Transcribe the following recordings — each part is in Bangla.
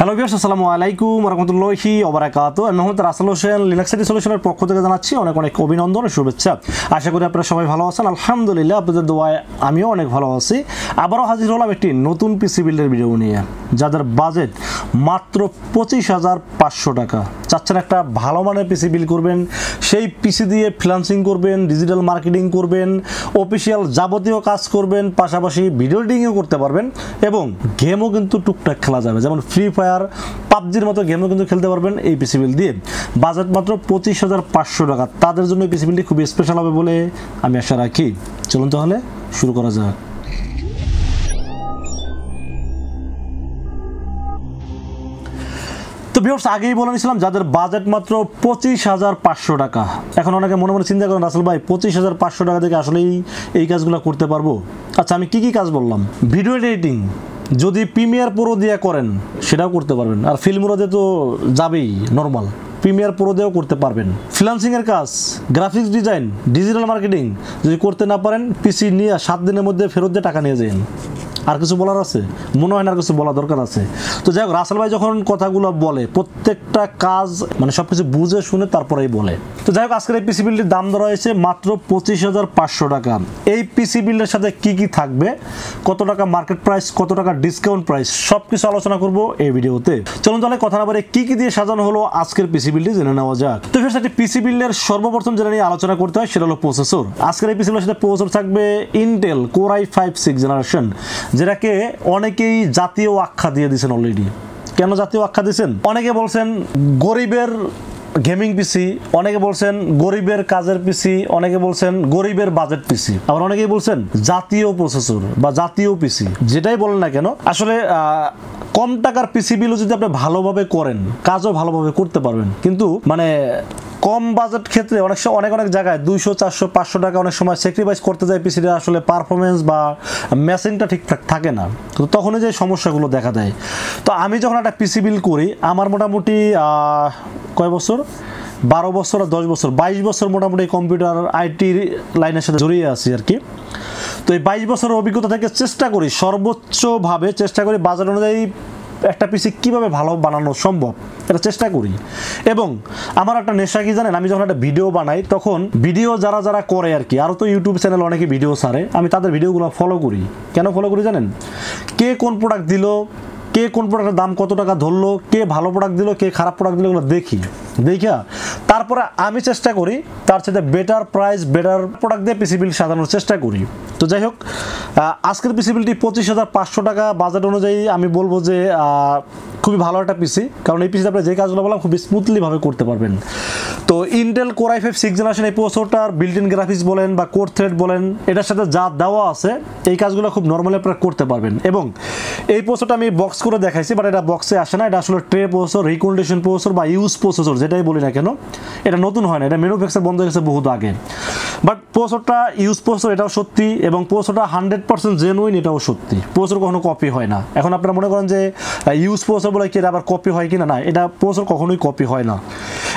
হ্যালো ভিউয়ার্স, আসসালামু আলাইকুম ওয়া রাহমাতুল্লাহি ওয়া বারাকাতুহু। আমি মোহাম্মদ রাসেল হোসেন, লিনাক্স আইটি সলিউশনের পক্ষ থেকে জানাচ্ছি অনেক অনেক অভিনন্দন ও শুভেচ্ছা। আশা করি আপনারা সবাই ভালো আছেন। আলহামদুলিল্লাহ, আপনাদের দোয়ায় আমিও অনেক ভালো আছি। আবারও হাজির হলাম একটি নতুন পিসি বিল্ডের ভিডিও নিয়ে, যাদের বাজেট মাত্র 25,500 টাকা। চাচ্ছেন একটা ভালো মানের পিসি বিল্ড করবেন, সেই পিসি দিয়ে ফ্রিল্যান্সিং করবেন, ডিজিটাল মার্কেটিং করবেন, অফিসিয়াল যাবতীয় কাজ করবেন, পাশাপাশি ভিডিও এডিটিংও করতে পারবেন এবং গেমও কিন্তু টুকটাক খেলা যাবে, যেমন ফ্রি ফায়ার, পাবজির মতো গেমও কিন্তু খেলতে পারবেন এই পিসি বিল্ড দিয়ে। বাজেট মাত্র 25,500 টাকা। তাদের জন্য এই পিসি বিল্ডটি খুবই স্পেশাল হবে বলে আমি আশা রাখি। চলুন তাহলে শুরু করা যাক। তো ভিউয়ার্স, আগেই বলে নিয়েছিলাম যাদের বাজেট মাত্র 25,500 টাকা। এখন অনেকে মনে মনে চিন্তা করেন, রাসেল ভাই 25,500 টাকা থেকে আসলেই এই কাজগুলো করতে পারবো? আচ্ছা, আমি কি কাজ বললাম? ভিডিও এডিটিং যদি প্রিমিয়ার প্রো দিয়ে করেন সেটাও করতে পারবেন, আর ফিল্মোরা দিয়ে তো যাবেই, নর্মাল প্রিমিয়ার প্রো দিয়েও করতে পারবেন। ফ্রিল্যান্সিংয়ের কাজ, গ্রাফিক্স ডিজাইন, ডিজিটাল মার্কেটিং যদি করতে না পারেন, পিসি নিয়ে 7 দিনের মধ্যে ফেরত দিয়ে টাকা নিয়ে যান। আর কিছু বলার আছে? মনে হয় না আর কিছু বলা দরকার আছে। তো যাই হোক, রাসেল ভাই যখন কথাগুলো বলে প্রত্যেকটা কাজ মানে সব কিছু বুঝে শুনে তারপরেই বলে। তো যাই হোক, আজকের এই পিসি বিল্ডের দাম ধরা হয়েছে মাত্র 25,500 টাকা। এই পিসি বিল্ডের সাথে কি কি থাকবে, কত টাকা মার্কেট প্রাইস, কত টাকা ডিসকাউন্ট প্রাইস, সব কিছু আলোচনা করবো এই ভিডিওতে। চলুন তাহলে কথা না বলে কি কি দিয়ে সাজানো হলো আজকের পিসি বিল্ডে জেনে নেওয়া যাক। তো ফের একটি পিসি বিল্ডের সর্বপ্রথম যেটা নিয়ে আলোচনা করতে হয় সেটা হলো প্রসেসর। আজকের এই পিসি বিল্ডের সাথে প্রসেসর থাকবে Intel core i5 6th generation, যেটাকে অনেকেই জাতীয় আখ্যা দিয়ে দিয়েছেন অলরেডি। কেন জাতীয় আখ্যা দিয়েছেন? অনেকে বলছেন গরিবের গেমিং পিসি, অনেকে বলছেন গরিবের কাজের পিসি, অনেকে বলছেন গরিবের বাজেট পিসি, আবার অনেকেই বলছেন জাতীয় প্রসেসর বা জাতীয় পিসি। যেটাই বলেন না কেন, আসলে কম টাকার পিসি বিলও যদি আপনি ভালোভাবে করেন, কাজও ভালোভাবে করতে পারবেন। কিন্তু মানে কম বাজেট ক্ষেত্রে অনেক জায়গায় 200, 400, 500 টাকা অনেক সময় স্যাক্রিফাইস করতে যায় পিসিটা, আসলে পারফরমেন্স বা মেশিনটা ঠিকঠাক থাকে না, তো তখনই যে সমস্যাগুলো দেখা দেয়। তো আমি যখন একটা পিসি বিল করি, আমার মোটামুটি কয় বছর, 12 বছর আর 10 বছর, 22 বছর মোটামুটি কম্পিউটার আইটি লাইনের সাথে জড়িয়ে আছি আর কি। তো এই 22 বছরের অভিজ্ঞতা থেকে চেষ্টা করি, সর্বোচ্চভাবে চেষ্টা করি বাজেট অনুযায়ী একটা পিসি কীভাবে ভালো বানানো সম্ভব এটা চেষ্টা করি। এবং আমার একটা নেশা কি জানেন, আমি যখন একটা ভিডিও বানাই তখন ভিডিও যারা করে আর কি, আরও তো ইউটিউব চ্যানেল অনেকে ভিডিও ছাড়ে, আমি তাদের ভিডিওগুলো ফলো করি। কেন ফলো করি জানেন? কে কোন প্রোডাক্ট দিল, কে কোন প্রোডাক্টের দাম কত টাকা ধরলো, কে ভালো প্রোডাক্ট দিল, কে খারাপ প্রোডাক্ট দিল, এগুলো দেখা তারপরে আমি চেষ্টা করি তার সাথে বেটার প্রাইস, বেটার প্রোডাক্ট দিয়ে পিসি বিল সাজানোর চেষ্টা করি। তো যাই হোক, আজকের পিসি বিলটি 25,500 টাকা বাজেট অনুযায়ী আমি বলবো যে খুবই ভালো একটা পিসি, কারণ এই পিসিতে আপনি যে কাজগুলো বললাম খুব স্মুথলিভাবে করতে পারবেন। তো Intel core i5 6th generation এই প্রসেসরটার বিল্ট ইন গ্রাফিক্স বলেন বা কোর থ্রেড বলেন, এটার সাথে যা দেওয়া আছে এই কাজগুলো খুব নর্মালি আপনারা করতে পারবেন। এবং এই প্রসেসরটা আমি বক্স করে দেখাইছি, বাট এটা বক্সে আসে না, এটা আসলে ট্রে প্রসেসর, রিকন্ডিশন প্রসেসর বা ইউজ প্রসেসর যেটাই বলি না কেন, এটা নতুন হয় না, এটা ম্যানুফ্যাকচার বন্ধ হয়ে গেছে বহুত আগে। বাট প্রসেসরটা ইউজ প্রসেসর, এটাও সত্যি, এবং প্রসেসরটা 100% জেনুইন, এটাও সত্যি। প্রসেসর কখনো কপি হয় না। এখন আপনারা মনে করেন যে ইউজ প্রসেসর বলে কি আবার কপি হয় কিনা, না, এটা প্রসেসর কখনোই কপি হয় না।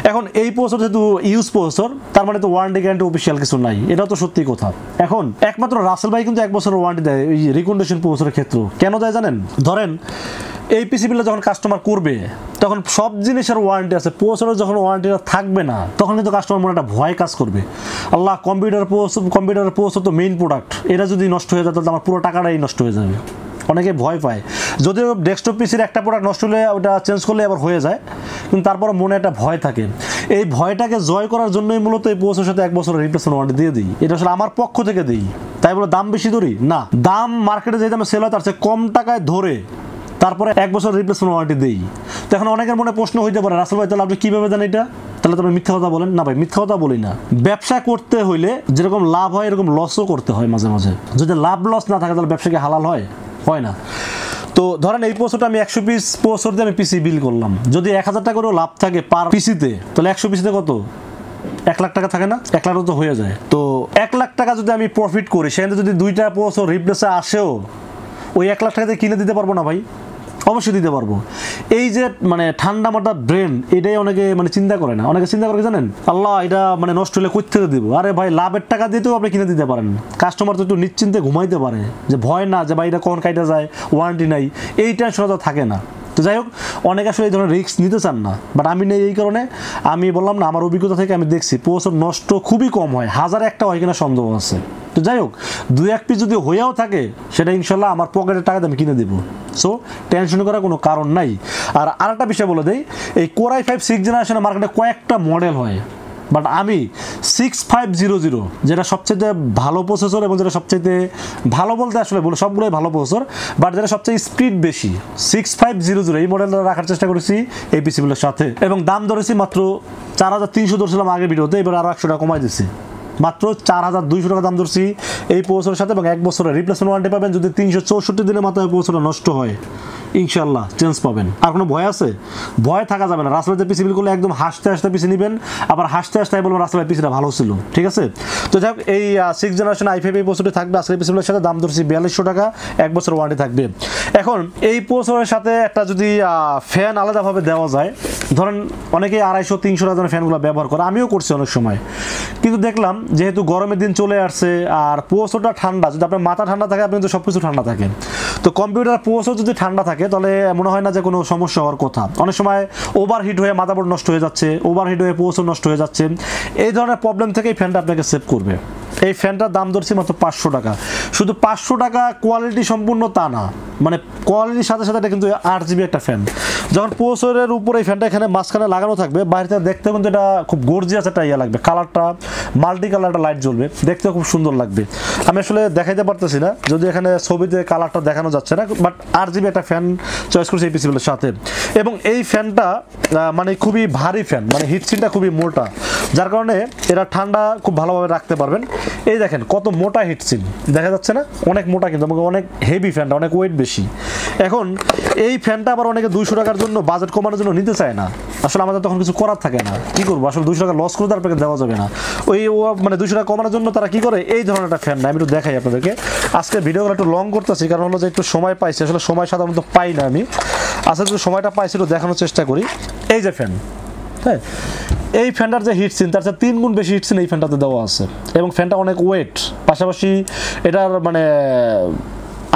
এখন এই প্রসেসর যেহেতু ইউজ প্রসেসর, তার মানে তো ওয়ারেন্টি গ্যারান্টি অফিসিয়াল কিছু নাই, এটাও তো সত্যি কথা। এখন একমাত্র রাসেল ভাই কিন্তু 1 বছরের ওয়ারেন্টি দেয় এই রিকন্ডিশন প্রসেসরের ক্ষেত্রে। কেন দেয় জানেন? ধরেন এই পিসি বিলটা যখন কাস্টমার করবে তখন সব জিনিসের ওয়ারেন্টি আছে, প্রসেসরের যখন ওয়ারেন্টিটা থাকবে না তখন কিন্তু কাস্টমার মনে একটা ভয় কাজ করবে, আল্লাহ কম্পিউটারের প্রসেসর তো মেইন প্রোডাক্ট, এটা যদি নষ্ট হয়ে যায় তাহলে আমার পুরো টাকাটাই নষ্ট হয়ে যাবে। অনেকে ভয় পায়, যদিও ডেস্কটপ পিসির একটা প্রোডাক্ট নষ্ট হলে ওটা চেঞ্জ করলে আবার হয়ে যায়, কিন্তু তারপরে মনে একটা ভয় থাকে। এই ভয়টাকে জয় করার জন্যই মূলত এই প্রসেসরের সাথে 1 বছরের রিপ্লেসমেন্ট ওয়ারেন্টি দিয়ে দিই। এটা আসলে আমার পক্ষ থেকে দিই, তাই বলে দাম বেশি ধরি না, দাম মার্কেটে যে দামে সেল হয় তার চেয়ে কম টাকায় ধরে তারপরে 1 বছর রিপ্লেসমেন্ট ওয়ারেন্টি দিই। তো এখন অনেকের মনে প্রশ্ন হইতে পারে, রাসেল ভাই তাহলে আপনি কীভাবে জানেন এটা? তাহলে তো আপনি মিথ্যা কথা বলেন। না ভাই, মিথ্যা কথা বলি না। ব্যবসা করতে হইলে যেরকম লাভ হয় এরকম লসও করতে হয় মাঝে মাঝে। যদি লাভ লস না থাকে তাহলে ব্যবসা কি হালাল হয়? হয় না। তো ধরেন এই প্রসেসরটা আমি 100 পিস প্রসেসর দিয়ে আমি পিসি বিল করলাম, যদি 1000 টাকা করেও লাভ থাকে পার পিসিতে, তাহলে 100 পিসিতে কত? 1 লাখ টাকা থাকে না? 1 লাখ তো হয়ে যায়। তো 1 লাখ টাকা যদি আমি প্রফিট করি, সেখানে যদি 2টা প্রসেসর রিপ্লেসে আসেও ওই 1 লাখ টাকাতে কিনে দিতে পারবো না ভাই? অবশ্যই দিতে পারবো। এই যে মানে ঠান্ডা মাথা ব্রেন, এটাই অনেকে মানে চিন্তা করে না। অনেকে চিন্তা করে জানেন, আল্লাহ এটা মানে নষ্ট হলে কই থেকে দিব? আরে ভাই, লাভের টাকা দিয়েও আপনি কিনে দিতে পারেন। কাস্টমার তো একটু নিশ্চিন্তে ঘুমাইতে পারে, যে ভয় না যে ভাই এটা কখন কাইটা যায়, ওয়ারেন্টি নাই, এই টেনশন তো থাকে না। তো যাই হোক, অনেকে আসলে এই ধরনের রিস্ক নিতে চান না, বাট আমি নেই এই কারণে। আমি বললাম না, আমার অভিজ্ঞতা থেকে আমি দেখছি প্রসেসর নষ্ট খুবই কম হয়, 1000 একটা হয় কিনা সন্দেহ আছে। তো যাই হোক, 2-1 পিস যদি হয়েও থাকে সেটা ইনশাল্লাহ আমার পকেটের টাকাতে আমি কিনে দেবো। সো টেনশন করার কোনো কারণ নাই। আর আরেকটা বিষয় বলে দেই, এই Core i5 6th জেনারেশনের মার্কেটে কয়েকটা মডেল হয়, বাট আমি 6500 যেটা সবচেয়ে ভালো প্রসেসর এবং যেটা সবচেয়ে ভালো বলতে আসলে বলে সবগুলোই ভালো প্রসেসর, বাট যেটা সবচেয়ে স্পিড বেশি 6500 এই মডেলটা রাখার চেষ্টা করেছি এই পিসিগুলোর সাথে। এবং দাম ধরেছি মাত্র 4300 ধরছিলাম আগের ভিডিওতে, এবার আরও 100 টাকা কমাই দিচ্ছি, মাত্র 4200 টাকা দাম ধরছি এই প্রসেসরের সাথে। এবং 1 বছরের রিপ্লেসমেন্ট ওয়ারেন্টি পাবেন। যদি 364 দিনের মাথায় প্রসেসরটা নষ্ট হয় ইনশাল্লাহ চেঞ্জ পাবেন। আর কোনো ভয় আছে? ভয় থাকা যাবে না। রাসেলের পিসি বিল করলে একদম হাসতে হাসতে পিসি নেবেন, আবার হাসতে হাসতে বলবেন রাসেলের পিসিটা ভালো ছিল, ঠিক আছে? তো যাই হোক, এই 6th জেনারেশন i5 এই প্রসেসরটি থাকবে আজকের পিসিগুলোর সাথে, দাম ধরছি 4200 টাকা, 1 বছর ওয়ারেন্টি থাকবে। এখন এই প্রসেসরের সাথে একটা যদি ফ্যান আলাদাভাবে দেওয়া যায়, ধরেন অনেকেই 250-300 টাকা ফ্যানগুলো ব্যবহার করে, আমিও করছি অনেক সময়, কিন্তু দেখলাম যেহেতু গরমের দিন চলে আসছে আর প্রসেসরটা ঠান্ডা, যদি আপনার মাথা ঠান্ডা থাকে আপনি কিন্তু সব কিছু ঠান্ডা থাকে। তো কম্পিউটার প্রসেসর যদি ঠান্ডা থাকে তাহলে মনে হয় না যে কোনো সমস্যা হওয়ার কথা। অনেক সময় ওভারহিট হয়ে মাদারবোর্ড নষ্ট হয়ে যাচ্ছে, ওভারহিট হয়ে প্রসেসর নষ্ট হয়ে যাচ্ছে। এই ধরনের প্রবলেম থেকে এই ফ্যানটা আপনাকে সেভ করবে। এই ফ্যানটার দাম ধরছি মাত্র 500 টাকা। শুধু 500 টাকা কোয়ালিটি সম্পূর্ণ তা না, মানে কোয়ালিটির সাথে সাথে এটা কিন্তু 8GB একটা ফ্যান। যখন প্রসেসরের উপরে এই ফ্যানটা এখানে মাঝখানে লাগানো থাকবে, বাইরে দেখতে কিন্তু এটা খুব গর্জিয়াস একটা ইয়ে লাগবে, কালারটা মাল্টি কালার একটা লাইট জ্বলবে, দেখতে খুব সুন্দর লাগবে। আমি আসলে দেখাইতে পারতেছি না, যদি এখানে ছবিতে কালারটা দেখানো যাচ্ছে না, বাট 8GB একটা ফ্যান চয়েস করছি এই পিসিগুলোর সাথে। এবং এই ফ্যানটা মানে খুবই ভারী ফ্যান, মানে হিটসিনটা খুবই মোটা, যার কারণে এটা ঠান্ডা খুব ভালোভাবে রাখতে পারবেন। এই দেখেন কত মোটা হিটসিন, দেখা যাচ্ছে না? অনেক মোটা, কিন্তু আমাকে অনেক হেভি ফ্যানটা, অনেক ওয়েট বেশি। এখন এই ফ্যানটা আবার অনেকে 200 টাকার জন্য বাজেট কমানোর জন্য নিতে চায় না। আসলে আমাদের তখন কিছু করার থাকে না, কি করবো, আসলে 200 টাকা লস করে তারপরে দেওয়া যাবে না। মানে 200 টাকা কমানোর জন্য তারা কি করে, এই ধরনের একটা ফ্যান না, আমি একটু দেখাই আপনাদেরকে। আজকে ভিডিওগুলো একটু লং করতেছি, কারণ হলো যে একটু সময় পাইছি, আসলে সময় সাধারণত পাই না আমি। আজকে যদি সময়টা পাইছি একটু দেখানোর চেষ্টা করি। এই যে ফ্যান, হ্যাঁ, এই ফ্যানটার যে হিটসিন তার চেয়ে 3 গুণ বেশি হিটসিন এই ফ্যানটাতে দেওয়া আছে। এবং ফ্যানটা অনেক ওয়েট, পাশাপাশি এটার মানে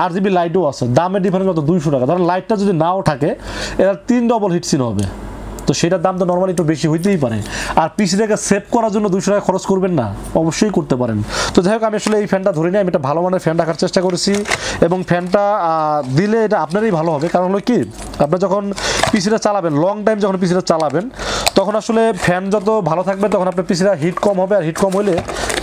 RGB লাইটও আছে। দামের ডিফারেন্স কত? 200 টাকা। ধরেন লাইটটা যদি নাও থাকে, এটা 3 ডবল হিটসিন হবে, তো সেটার দাম তো নর্মালি একটু বেশি হইতেই পারে। আর পিসিটাকে সেভ করার জন্য 200 টাকা খরচ করবেন না? অবশ্যই করতে পারেন। তো যাই হোক, আমি আসলে এই ফ্যানটা ধরে নিই, আমি একটা ভালো মানের ফ্যান রাখার চেষ্টা করেছি। এবং ফ্যানটা দিলে এটা আপনারই ভালো হবে, কারণ হলো কি, আপনার যখন পিসিটা চালাবেন, লং টাইম যখন পিসিটা চালাবেন, তখন আসলে ফ্যান যত ভালো থাকবে তখন আপনার পিসিটা হিট কম হবে, আর হিট কম হলে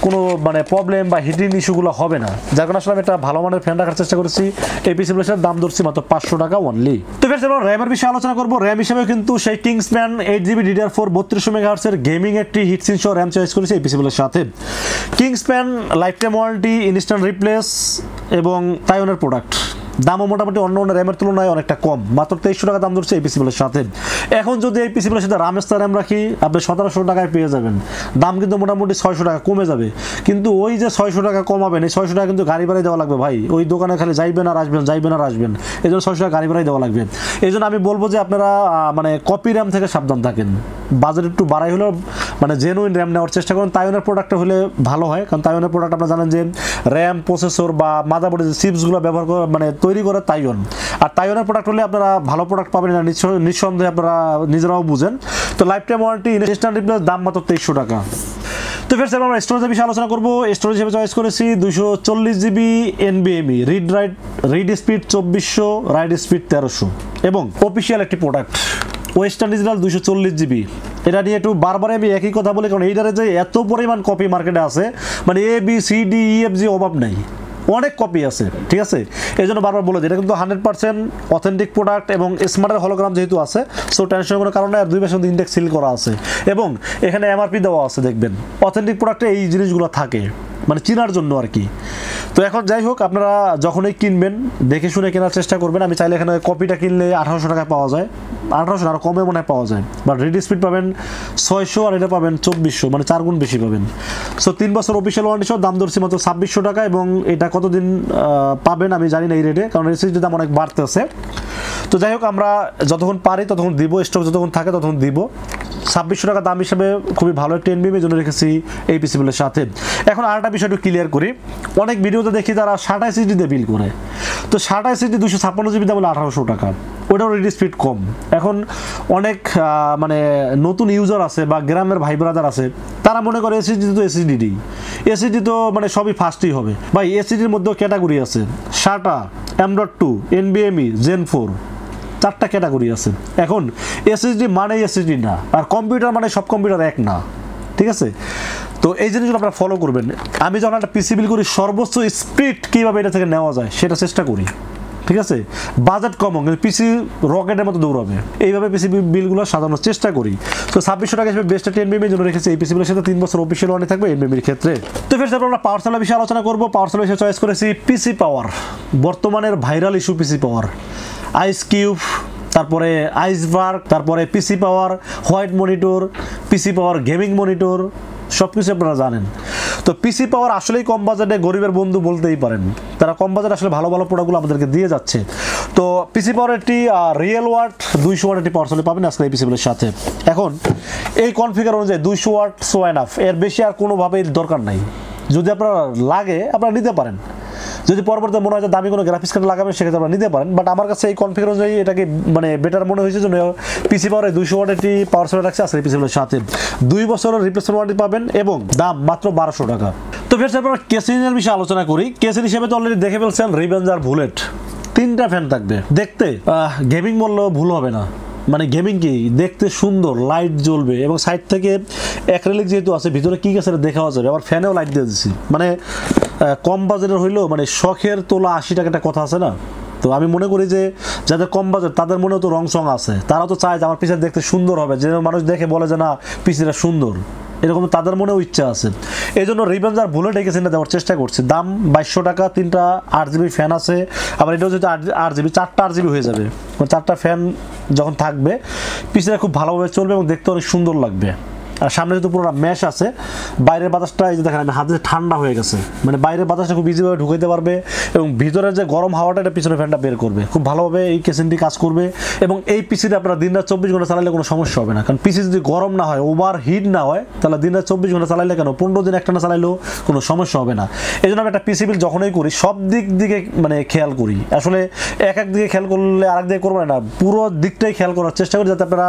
কোনো মানে প্রবলেম বা হিটিং ইস্যুগুলো হবে না। যার কারণে আসলে আমি একটা ভালো মানের ফ্যান রাখার চেষ্টা করেছি। এই পিসিগুলোর দাম ধরছি মাত্র 500 টাকা অনলি। তো ফ্রেন্ডস, আমরা র্যামের বিষয়ে আলোচনা করবো। র্যাম হিসেবে কিন্তু সেই Kingsman 8GB DDR4 3200 MHz এর গেমিং একটি হিটসিন সহ র্যাম চয়েস করেছি এই পিসিগুলোর সাথে। Kingsman life time warranty, instant replace এবং তাইওয়ানের প্রোডাক্ট। দামও মোটামুটি অন্য অন্য র্যামের তুলনায় অনেকটা কম, মাত্র 2300 টাকা দাম ধরছে এই পিসিগুলোর সাথে। এখন যদি এই পিসিগুলোর সাথে রামেস্তার র্যাম রাখি, আপনি 1700 টাকায় পেয়ে যাবেন। দাম কিন্তু মোটামুটি 600 টাকা কমে যাবে। কিন্তু ওই যে 600 টাকা কমাবেন, এই 600 টাকা কিন্তু গাড়ি ভাড়াই দেওয়া লাগবে ভাই। ওই দোকানে খালি যাইবেন আর আসবেন, যাইবেন আর আসবেন, এই জন্য 600 টাকা গাড়ি ভাড়াই দেওয়া লাগবে। এই জন্য আমি বলবো যে আপনারা মানে কপি র্যাম থেকে সাবধান থাকেন। বাজেট একটু বাড়াই হলেও মানে জেনুইন র্যাম নেওয়ার চেষ্টা করুন। তাইওয়ানের প্রোডাক্টটা হলে ভালো হয়, কারণ তাইওয়ানের প্রোডাক্ট আপনারা জানেন যে র্যাম, প্রসেসর বা মাদারবোর্ডের যে চিপসগুলো ব্যবহার করে মানে তৈরি করে তাইওয়ান। আর তাইওয়ানের প্রোডাক্ট হলে আপনারা ভালো প্রোডাক্ট পাবেন না, নিঃসন্দেহে আপনারা নিজেরাও বুঝেন। তো life time warranty, instant replace, দাম মাত্র 2300 টাকা। তো ফ্রেন্ডস, আমরা স্টোরেজের বিষয়ে আলোচনা করবো। স্টোরেজ হিসেবে চয়েস করেছি 240GB NVMe, read speed 2400, right speed 1300 এবং অফিসিয়াল একটি প্রোডাক্ট ওয়েস্টার্ন ডিজিটাল 240GB। এটা নিয়ে একটু বারবারে আমি একই কথা বলি, কারণ এইটারে যে এত পরিমাণ কপি মার্কেটে আছে, মানে ABCDEFG অভাব নাই, অনেক কপি আছে, ঠিক আছে? এই জন্য বারবার বলে দিই, এটা কিন্তু 100% অথেন্টিক প্রোডাক্ট এবং স্মার্টের হলোগ্রাম যেহেতু আছে, সো টেনশনের কোনো কারণে আর 2 বছর ইন্ডেক্স সিল করা আছে এবং এখানে MRP দেওয়া আছে। দেখবেন অথেন্টিক প্রোডাক্টে এই জিনিসগুলো থাকে, মানে চেনার জন্য আর কি। তো এখন যাই হোক, আপনারা যখনই কিনবেন দেখে শুনে কেনার চেষ্টা করবেন। আমি চাইলে এখানে কপিটা কিনলে 1800 টাকায় পাওয়া যায়, 1800 আরও কমে মনে হয় পাওয়া যায়, বাট রিড স্পিড পাবেন 600 আর এটা পাবেন 2400, মানে 4 গুণ বেশি পাবেন। সো 3 বছর অফিসিয়াল ওয়ারেন্টি সহ, দাম ধরছি মাত্র 2600 টাকা। এবং এটা কতদিন পাবেন আমি জানি না এই রেটে, কারণ এসএসডির দাম অনেক বাড়তেছে। তো যাই হোক, আমরা যতক্ষণ পারি ততক্ষণ দিব, স্টক যতক্ষণ থাকে ততক্ষণ দিব। 2600 টাকা দাম হিসেবে খুবই ভালো একটা NVMe জন্য রেখেছি এই পিসিবিলের সাথে। এখন আরেকটা বিষয় একটু ক্লিয়ার করি, অনেক ভিডিওতে দেখি তারা 60 SSD দিয়ে বিল করে, তো 60 SSD 256 GB দাম হলো 1800 টাকা, ওটাও রেডি স্পিড কম। এখন অনেক মানে নতুন ইউজার আছে বা গ্রামের ভাই ব্রাদার আছে, তারা মনে করে এসএসডি তো এসএসডি তো মানে সবই ফাস্টই হবে। ভাই এসএসডির মধ্যেও ক্যাটাগরি আছে, SATA, M.2, NVMe, Gen 4, 4টা ক্যাটাগরি আছে। এখন এসএসডি মানে এসএসডি না, আর কম্পিউটার মানে সব কম্পিউটার এক না, ঠিক আছে? তো এই জিনিসগুলো আপনারা ফলো করবেন। আমি যখন একটা পিসি বিল করি সর্বোচ্চ স্পিড কীভাবে এটা থেকে নেওয়া যায় সেটা চেষ্টা করি, ঠিক আছে? বাজেট কম কিন্তু পিসি রকেটের মতো দৌড়াবে, এইভাবে পিসি বিলগুলো সাজানোর চেষ্টা করি। তো 2600 টাকা হিসেবে বেস্ট একটা NVMe জন্য রেখেছি এই পিসি বিলের সাথে 3 বছর অফিসিয়াল ওয়ারেন্টি থাকবে NVMe ক্ষেত্রে। তো ফের আমরা পাওয়ার সেলের বিষয়ে আলোচনা করবো। পাওয়ার সেলের বিষয়ে চয়েস করেছি পিসি পাওয়ার, বর্তমানের ভাইরাল ইস্যু পিসি পাওয়ার, আইস কিউব, তারপরে আইসবার্গ, তারপরে পিসি পাওয়ার হোয়াইট মনিটর, পিসি পাওয়ার গেমিং মনিটর, সব কিছু আপনারা জানেন। তো পিসি পাওয়ার আসলেই কম বাজেটে গরিবের বন্ধু বলতেই পারেন, তারা কম বাজেটে আসলে ভালো ভালো প্রোডাক্টগুলো আমাদেরকে দিয়ে যাচ্ছে। তো পিসি পাওয়ার একটি রিয়েল ওয়াট 200 ওয়াট একটি পাওয়ার সেল পাবেন আজকে এই পিসিগুলোর সাথে। এখন এই কনফিগার অনুযায়ী 200 ওয়াট সো এনাফ, এর বেশি আর কোনোভাবেই দরকার নাই। যদি আপনার লাগে আপনারা নিতে পারেন, যদি পরবর্তীতে মনে হয় যে দামি কোনো গ্রাফিক্স কার্ড লাগাবেন সেক্ষেত্রে আপনারা নিতে পারেন, বাট আমার কাছে এই কনফিগার অনুযায়ী এটাকে মানে বেটার মনে হয়েছে জন্য পিসি পাওয়ারে 200 ওয়াট একটি পাওয়ার সেল রাখছে আসলে এই পিসিগুলোর সাথে। 2 বছরের রিপ্লেসমেন্ট ওয়ারেন্টি পাবেন এবং দাম মাত্র 1200 টাকা। তো ফের আপনারা কেসিনের বিষয়ে আলোচনা করি। কেসিন হিসেবে তো অলরেডি দেখে ফেলছেন রিভেঞ্জার বুলেট, 3টা ফ্যান থাকবে, দেখতে গেমিং বললেও ভুল হবে না, মানে গেমিং কি দেখতে সুন্দর, লাইট জ্বলবে এবং সাইড থেকে অ্যাক্রিলিক যেহেতু আছে ভিতরে কি আছে দেখাও যাবে, আবার ফ্যানেও লাইট দিয়ে দিচ্ছি। মানে কম বাজেটের হইলেও মানে শখের তোলা 80 টাকা একটা কথা আছে না, তো আমি মনে করি যে যাদের কম বাজেট তাদের মনেও তো রং সং আছে, তারাও তো চায় যে আমার পিসি দেখতে সুন্দর হবে, যে মানুষ দেখে বলে যে না পিসিটা সুন্দর, এরকম তাদের মনেও ইচ্ছা আছে। এই জন্য রিভেঞ্জার বুলেট এই কেসিনটা দেওয়ার চেষ্টা করছি। দাম 2200 টাকা, 3টা 8GB ফ্যান আছে, আবার এটাও যদি 8GB 4টা 8GB হয়ে যাবে, 4টা ফ্যান যখন থাকবে পিসিটা খুব ভালোভাবে চলবে এবং দেখতে অনেক সুন্দর লাগবে। আর সামনে যেহেতু পুরো ম্যাশ আছে, বাইরের বাতাসটা এই যে দেখেন আমি হাতে ঠান্ডা হয়ে গেছে, মানে বাইরের বাতাসটা খুব ইজিভাবে ঢুকাইতে পারবে এবং ভিতরের যে গরম হাওয়াটা এটা পিছনে ফ্যানটা বের করবে, খুব ভালোভাবে এই কেসিনটি কাজ করবে। এবং এই পিসিটা আপনারা দিনরাত 24 ঘন্টা চালাইলে কোনো সমস্যা হবে না, কারণ পিসি যদি গরম না হয়, ওভার হিট না হয়, তাহলে দিনরাত 24 ঘন্টা চালাইলে কেন 15 দিন একটানা চালাইলেও কোনো সমস্যা হবে না। এই জন্য আমি একটা পিসি বিল যখনই করি সব দিক দিকে মানে খেয়াল করি, আসলে এক দিকে খেয়াল করলে আরেক দিকে করবেন না, পুরো দিকটাই খেয়াল করার চেষ্টা করি যাতে আপনারা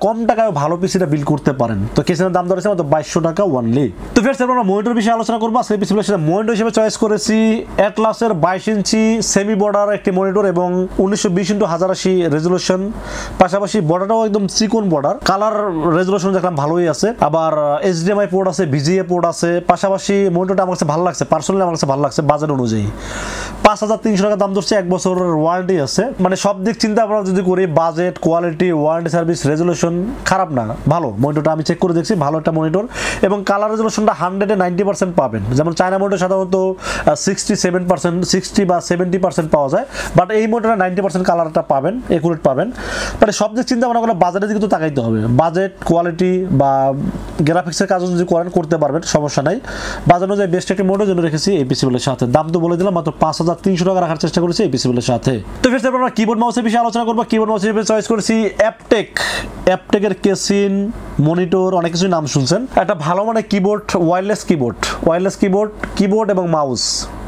কম টাকায় ভালো পিসিটা বিল করতে পারেন। তো কেসিনের দাম ধরেছে মাত্র 2200 টাকা অনলি। তো ফের আমরা মনিটর বিষয়ে আলোচনা করবো। আজকে পিসিবিলের সাথে মনিটর হিসেবে চয়েস করেছি অ্যাটলাসের 22 ইঞ্চি সেমি বর্ডার একটি মনিটর এবং 1920x1080 রেজুলেশন, পাশাপাশি বর্ডারটাও একদম চিকন বর্ডার, কালার রেজুলেশন দেখলাম ভালোই আছে, আবার HDMI পোর্ট আছে, VGA পোর্ট আছে, পাশাপাশি মনিটরটা আমার কাছে ভালো লাগছে, পার্সোনালি আমার কাছে ভালো লাগছে বাজেট অনুযায়ী। 5300 টাকা দাম ধরছে, 1 বছরের ওয়ারেন্টি আছে, মানে সব দিক চিন্তা ভাবনা যদি করি budget, quality, warranty, service, resolution খারাপ না, ভালো মনিটরটা আমি চেক করে দেখছি, ভালো একটা মনিটর। এবং কালার রেজুলেশনটা 100-এ 90% পাবেন, যেমন চায়না মনিটর সাধারণত 67%, 60 বা 70% পাওয়া যায়, বাট এই মনিটরে 90% কালারটা পাবেন, একুরেট পাবেন। মানে সব দিক চিন্তা ভাবনা করলে বাজেটের দিকে তো তাকাইতে হবে, বাজেট, কোয়ালিটি বা গ্রাফিক্সের কাজ যদি করেন করতে পারবেন, সমস্যা নাই। বাজেট অনুযায়ী বেস্ট একটি মনিটর জন্য রেখেছি এই পিসিবিলের সাথে। দাম তো বলে দিলাম মাত্র 5300 টাকা রাখার চেষ্টা করেছি এই পিসিবিলের সাথে। তো ফের আমরা কিবোর্ড মাউসের বিষয়ে আলোচনা করবো। কিবোর্ড মাউসের বিষয়ে চয়েস করেছি অ্যাপটেকের কেসিন মনিটর, অনেক কিছু নাম শুনছেন। একটা ভালো মানে কিবোর্ড, ওয়্যারলেস কিবোর্ড এবং মাউস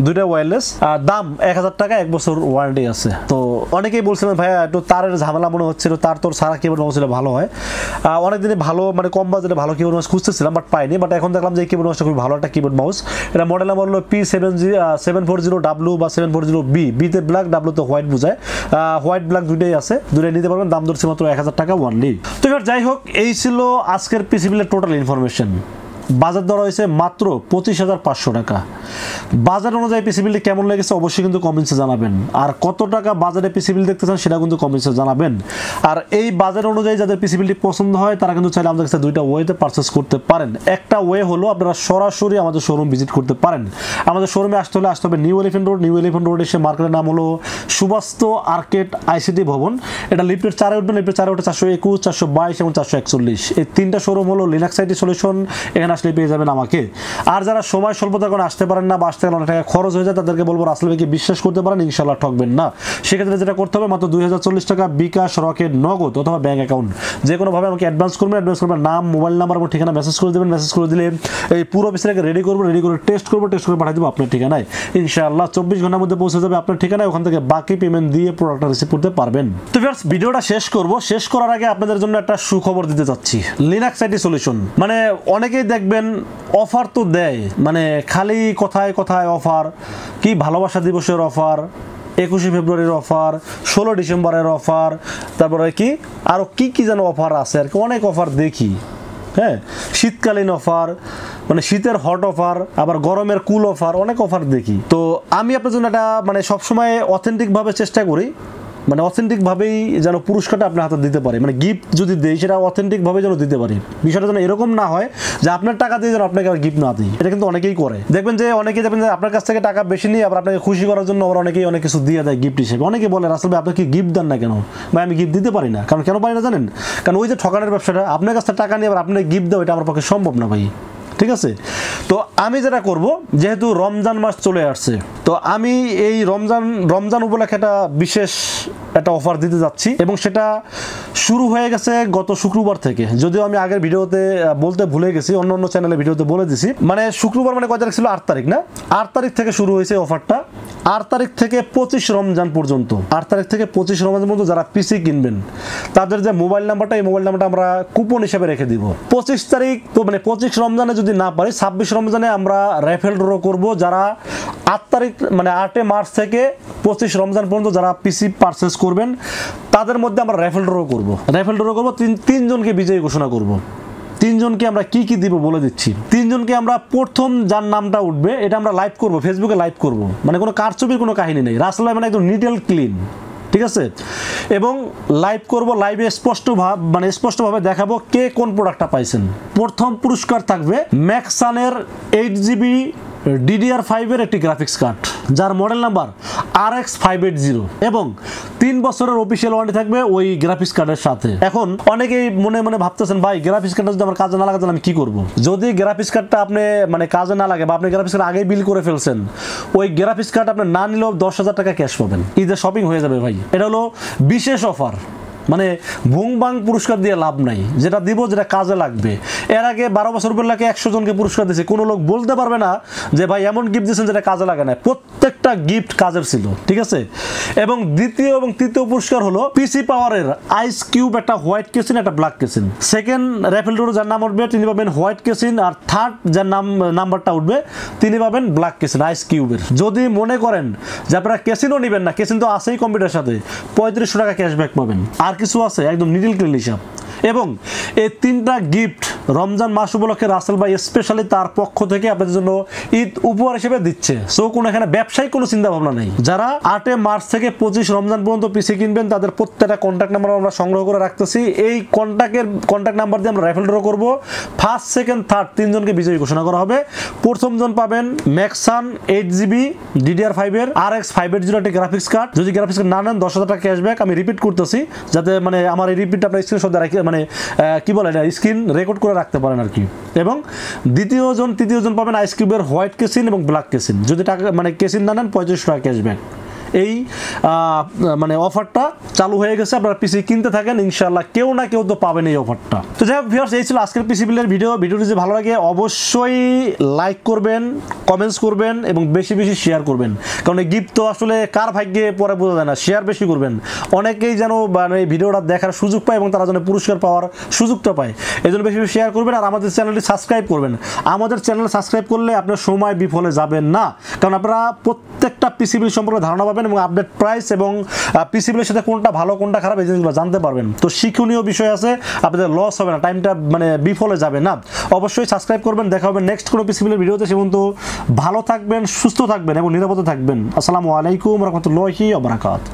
দুইটা ওয়্যারলেস, দাম 1000 টাকা, 1 বছর ওয়ারেন্টি আছে। তো অনেকেই বলছিলেন ভাইয়া একটু তারের ঝামেলা মনে হচ্ছিল, তার তোর সারা কিবোর্ড মাউস হলে ভালো হয়। অনেকদিনই ভালো মানে কম বাজেটে ভালো কিবোর্ড মাউস খুঁজতেছিলাম বাট পাইনি, বাট এখন দেখলাম যে এই কিবোর্ড মাউসটা খুব ভালো একটা কিবোর্ড মাউস। এটা মডেল নাম্বার হলো P740W বা 740B, বিতে ব্ল্যাক, ডাব্লুতে হোয়াইট বোঝায়, হোয়াইট ব্ল্যাক দুইটাই আছে, দুইটাই নিতে পারবেন। দাম ধরছে মাত্র 1000 টাকা অনলি। তো এবার যাই হোক, এই ছিল আজকের পিসিবিলের টোটাল ইনফরমেশন। বাজার দর হয়েছে মাত্র 25,500 টাকা। বাজার অনুযায়ী পিসিবিলটি কেমন লেগেছে অবশ্যই কিন্তু কমেন্টসে জানাবেন, আর কত টাকা বাজারে পিসিবিল দেখতে চান সেটা কিন্তু কমেন্টসে জানাবেন। আর এই বাজার অনুযায়ী যাদের পিসিবিলটি পছন্দ হয় তারা কিন্তু চাইলে আমাদের কাছে দুইটা ওয়েতে পারচেস করতে পারেন। একটা ওয়ে হলো আপনারা সরাসরি আমাদের শোরুম ভিজিট করতে পারেন। আমাদের শোরুমে আসতে হবে নিউ এলিফ্যান্ট রোড এসে মার্কেটের নাম হলো সুবাস্তু আর্কেড আইসিটি ভবন। এটা লিফটের 4-এ উঠবেন, লিফটের 4-এ উঠে 421, 422 এবং 441, এই 3টা শোরুম হলো লিনাক্স আইটি সলিউশন। এখানে আসলে পেয়ে যাবেন আমাকে। আর যারা সময় স্বল্পতার কারণে আসতে পারেন না বা আসতে গেলে অনেক টাকা খরচ হয়ে যায়, তাদেরকে বলবো রাসেল ভাইকে বিশ্বাস করতে পারেন, ইনশাল্লাহ ঠকবেন না। সেক্ষেত্রে যেটা করতে হবে, মাত্র 2040 টাকা বিকাশ, রকেট, নগদ অথবা ব্যাঙ্ক অ্যাকাউন্ট যে কোনোভাবে আমাকে অ্যাডভান্স করবেন। নাম, মোবাইল নাম্বার এবং ঠিকানা মেসেজ করে দেবেন। মেসেজ করে দিলে এই পুরো বিষয়টাকে রেডি করবো, রেডি করে টেস্ট করে পাঠিয়ে দেবো আপনার ঠিকানায়। ইনশাআল্লাহ 24 ঘন্টার মধ্যে পৌঁছে যাবে আপনার ঠিকানায়। ওখান থেকে বাকি পেমেন্ট দিয়ে প্রোডাক্টটা রিসিভ করতে পারবেন। তো ভিউয়ার্স, ভিডিওটা শেষ করব। শেষ করার আগে আপনাদের জন্য একটা সুখবর দিতে যাচ্ছি। লিনাক্স আইটি সলিউশন, মানে অনেকেই দেখবেন অফার তো দেয়, মানে খালি কথায় কথায় অফার, কি ভালোবাসা দিবসের অফার, 21শে ফেব্রুয়ারির অফার, 16 ডিসেম্বরের অফার, তারপরে কি আরও কি যেন অফার আছে আর কি, অনেক অফার দেখি। হ্যাঁ, শীতকালীন অফার, মানে শীতের হট অফার, আবার গরমের কুল অফার, অনেক অফার দেখি। তো আমি আপনার জন্য একটা মানে সবসময় অথেন্টিকভাবে চেষ্টা করি, মানে অথেন্টিকভাবেই যেন পুরস্কারটা আপনার হাতে দিতে পারি, মানে গিফট যদি দেই সেটা অথেন্টিকভাবে যেন দিতে পারি। বিষয়টা যেন এরকম না হয় যে আপনার টাকা দিয়ে যেন আপনাকে গিফট না দিই। এটা কিন্তু অনেকেই করে, দেখবেন যে অনেকেই দেখবেন যে আপনার কাছ থেকে টাকা বেশি নিয়ে আবার আপনাকে খুশি করার জন্য আবার অনেকেই অনেক কিছু দিয়ে দেয় গিফট হিসেবে। অনেকে বলে রাসেল ভাই আপনি কি গিফট দেন না কেন? ভাই আমি গিফট দিতে পারি না। কারণ কেন পারি না জানেন? কারণ ওই যে ঠকানোর ব্যবসাটা, আপনার কাছ থেকে টাকা নিয়ে আবার আপনাকে গিফট দেওয়া, এটা আমার পক্ষে সম্ভব না ভাই। ঠিক আছে, তো আমি যেটা করব, যেহেতু রমজান মাস চলে আসছে, তো আমি এই রমজান উপলক্ষে একটা বিশেষ একটা অফার দিতে যাচ্ছি এবং সেটা শুরু হয়ে গেছে গত শুক্রবার থেকে। যদিও আমি আগের ভিডিওতে বলতে ভুলে গেছি, অন্য চ্যানেলে ভিডিওতে বলে দিছি। মানে শুক্রবার মানে কয় তারিখ ছিল? 8 তারিখ না? 8 তারিখ থেকে শুরু হয়েছে অফারটা। 8 তারিখ থেকে 25 রমজান পর্যন্ত, 8 তারিখ থেকে 25 রমজান পর্যন্ত যারা পিসি কিনবেন তাদের যে মোবাইল নাম্বারটা, এই মোবাইল নাম্বারটা আমরা কুপন হিসেবে রেখে দিব। 25 তারিখ তো মানে 25 রমজানে যদি না পারি, 26 রমজানে আমরা র্যাফেল ড্র করব। যারা 8 তারিখ মানে 8 মার্চ থেকে 25 রমজান পর্যন্ত যারা পিসি পারচেস করবেন তাদের মধ্যে আমরা র্যাফেল ড্র করব। তিনজনকে বিজয়ী ঘোষণা করব। তিনজনকে আমরা কি দিব বলে দিচ্ছি। তিনজনকে আমরা প্রথম যার নামটা উঠবে এটা আমরা লাইভ করব, ফেসবুকে লাইভ করব, মানে কোনো কারচুপির কোনো কাহিনী নেই। রাসেল ভাই মানে একদম নিট এন্ড ক্লিন, ঠিক আছে? এবং লাইভ করব, লাইভে স্পষ্টভাবে দেখাবো কে কোন প্রোডাক্টটা পাইছেন। প্রথম পুরস্কার থাকবে ম্যাক্সানের 8GB DDR5 এর একটি গ্রাফিক্স কার্ড, যার মডেল নাম্বার RX 580 এবং 3 বছরের অফিসিয়াল ওয়ারেন্টি থাকবে ওই গ্রাফিক্স কার্ডের সাথে। এখন অনেকেই মনে মনে ভাবতেছেন ভাই গ্রাফিক্স কার্ডটা যদি আমার কাজে না লাগে তাহলে আমি কি করব? যদি গ্রাফিক্স কার্ডটা আপনি মানে কাজে না লাগে বা আপনি গ্রাফিক্স কার্ড আগেই বিল করে ফেলছেন, ওই গ্রাফিক্স কার্ড আপনি না নিলেও 10,000 টাকা ক্যাশ পাবেন, ঈদের শপিং হয়ে যাবে ভাই। এটা হলো বিশেষ অফার, মানে ভুংবাং পুরস্কার দিয়ে লাভ নাই, যেটা দিব যেটা কাজে লাগবে। এর আগে 12 বছর উপলক্ষে 100 জনকে পুরস্কার দিয়েছে, কোনো লোক বলতে পারবে না যে ভাই এমন গিফট দিয়েছেন যেটা কাজে লাগে না। প্রত্যেকটা গিফট কাজের ছিল, ঠিক আছে? এবং দ্বিতীয় এবং তৃতীয় পুরস্কার হলো পিসি পাওয়ারের আইস কিউব, একটা হোয়াইট কেসিন, একটা black casing. Second raffle draw যার নাম উঠবে তিনি পাবেন হোয়াইট কেসিন, আর থার্ড যার নাম্বারটা উঠবে তিনি পাবেন ব্ল্যাক কেসিন আইস কিউবের। যদি মনে করেন যে আপনারা কেসিনও নেবেন না, কেসিন তো আছেই কম্পিউটারের সাথে, 3500 টাকা ক্যাশব্যাক পাবেন। আর কিছু আছে একদম নিডল ক্লিন হিসাব। এবং এই 3টা গিফট রমজান মাস উপলক্ষে রাসেল ভাই স্পেশালি তার পক্ষ থেকে আপনাদের জন্য ঈদ উপহার হিসেবে দিচ্ছে। সো কোনো এখানে ব্যবসায়িক কোনো চিন্তা ভাবনা নেই। যারা 8 মার্চ থেকে 25 রমজান পর্যন্ত পিসি কিনবেন তাদের প্রত্যেকটা কন্ট্যাক্ট নাম্বার আমরা সংগ্রহ করে রাখতেছি। এই কন্ট্যাক্ট নাম্বার দিয়ে আমরা র্যাফেল ড্র করব। ফার্স্ট, সেকেন্ড, থার্ড তিনজনকে বিজয়ী ঘোষণা করা হবে। প্রথম জন পাবেন ম্যাক্সান 8GB DDR5 এর RX 580 একটি গ্রাফিক্স কার্ড। যদি গ্রাফিক্স কার্ড না নেন 10,000 টাকা ক্যাশব্যাক। আমি রিপিট করতেছি যাতে মানে আমার এই রিপিট আপনার স্ক্রিনশট রাখি, মানে কি বলে এটা স্ক্রিন রেকর্ড করে রাখতে পারেন আর কি। এবং তৃতীয় জন পাবেন আইস কিউবের হোয়াইট কেসিন এবং ব্ল্যাক কেসিন। যদি টাকা মানে কেসিন না নেন 3500 টাকা ক্যাশব্যাক। এই মানে অফারটা চালু হয়ে গেছে, আপনারা পিসি কিনতে থাকেন, ইনশাআল্লাহ কেউ না কেউ তো পাবেন এই অফারটা। তো যাই হোক ভিউয়ার্স, এই ছিল আজকের পিসি বিলের ভিডিওটি যদি ভালো লাগে অবশ্যই লাইক করবেন, কমেন্টস করবেন এবং বেশি বেশি শেয়ার করবেন। কারণ এই গিফট তো আসলে কার ভাগ্যে পরে বোঝা যায় না। শেয়ার বেশি করবেন, অনেকেই যেন মানে এই ভিডিওটা দেখার সুযোগ পায় এবং তারা যেন পুরস্কার পাওয়ার সুযোগটা পায়। এই জন্য বেশি বেশি শেয়ার করবেন আর আমাদের চ্যানেলটি সাবস্ক্রাইব করবেন। আমাদের চ্যানেল সাবস্ক্রাইব করলে আপনার সময় বিফলে যাবেন না, কারণ আপনারা প্রত্যেকটা পিসি বিল সম্পর্কে ধারণা পাবেন এবং আপডেট প্রাইস এবং পিসি বিলের সাথে কোনটা ভালো কোনটা খারাপ এই জিনিসগুলো জানতে পারবেন। তো শিক্ষণীয় বিষয় আছে, আপনাদের লস হবে না, টাইমটা মানে বিফলে যাবে না। অবশ্যই সাবস্ক্রাইব করবেন। দেখা হবে নেক্সট কোনো পিসি বিলের ভিডিওতে। সে পর্যন্ত ভালো থাকবেন, সুস্থ থাকবেন এবং নিরাপদে থাকবেন। আসসালামু আলাইকুম ওয়া রাহমাতুল্লাহি ওয়া বারাকাতুহু।